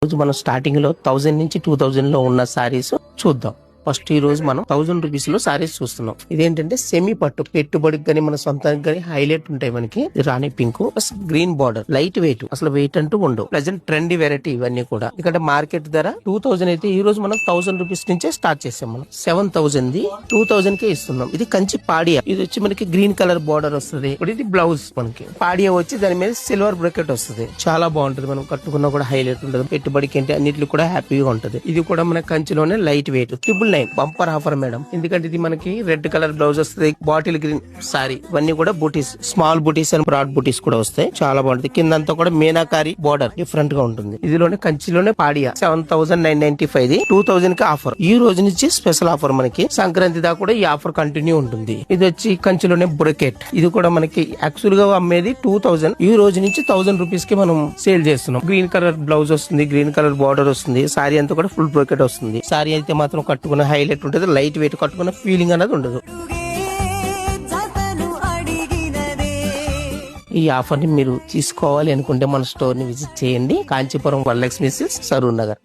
రోజు మనం స్టార్టింగ్ లో 1000 నుంచి 2000 లో ఉన్న సారీస్ చూద్దాం. ఫస్ట్ ఈ రోజు మనం 1000 రూపీస్ లో సారీస్ చూస్తున్నాం. ఇదేంటంటే సెమీ పట్టు, పెట్టుబడికి గానీ మన సొంతానికి గానీ హైలైట్ ఉంటాయి మనకి. రాణి pink plus green border, light weight, అసలు వెయిట్ అంటూ ఉండవు. ప్రెజెంట్ ట్రెండీ వెరైటీ ఇవన్నీ కూడా. ఇక్కడ మార్కెట్ ధర 2000 అయితే ఈ రోజు మనం 1000 రూపీస్ నుంచే స్టార్ట్ చేసాం. మనం 7000 2000 కే ఇస్తున్నాం. ఇది కంచి పాడియా. ఇది వచ్చి మనకి గ్రీన్ కలర్ బార్డర్ వస్తుంది. ఇప్పుడు ఇది బ్లౌజ్ మనకి పాడియా వచ్చి దాని మీద సిల్వర్ బ్రాకెట్ వస్తుంది. చాలా బాగుంటది. మనం కట్టుకున్నా కూడా హైలైట్ ఉంటుంది. పెట్టుబడికి ఏంటి అన్నిట్లు కూడా హ్యాపీగా ఉంటది. ఇది కూడా మన కంచిలోనే light weight 999 bumper offer madam. ఎందుకంటే ఇది మనకి రెడ్ కలర్ బ్లౌజ్ వస్తుంది, బాటిల్ గ్రీన్ సారీ, ఇవన్నీ కూడా buttis, small buttis and broad buttis కూడా వస్తాయి. చాలా బాగుంటుంది. కిందంతా కూడా మీనాకారి బార్డర్ డిఫరెంట్ గా ఉంటుంది. ఇదిలోనే కంచిలోనే పాడియా 7995 2000 కి ఆఫర్. ఈ రోజు నుంచి స్పెషల్ ఆఫర్ మనకి సంక్రాంతి దాకా కూడా ఈ ఆఫర్ కంటిన్యూ ఉంటుంది. ఇది వచ్చి కంచిలోనే బ్రొకెట్. ఇది కూడా మనకి యాక్చువల్ గా అమ్మేది 2000, ఈ రోజు నుంచి 1000 రూపీస్ కి మనం సేల్ చేస్తున్నాం. గ్రీన్ కలర్ బ్లౌజ్ వస్తుంది, గ్రీన్ కలర్ బార్డర్ వస్తుంది. సారీ అంతా కూడా ఫుల్ బ్రొకెట్ వస్తుంది. సారీ అయితే మాత్రం కట్టుకున్న హైలైట్ ఉంటుంది. లైట్ వెయిట్, కట్టుకున్న ఫీలింగ్ అనేది ఉండదు. ఈ ఆఫర్ ని మీరు తీసుకోవాలి అనుకుంటే మన స్టోర్ ని విజిట్ చేయండి. కాంచీపురం వరలక్ష్మి సిల్క్స్, సరూర్ నగర్.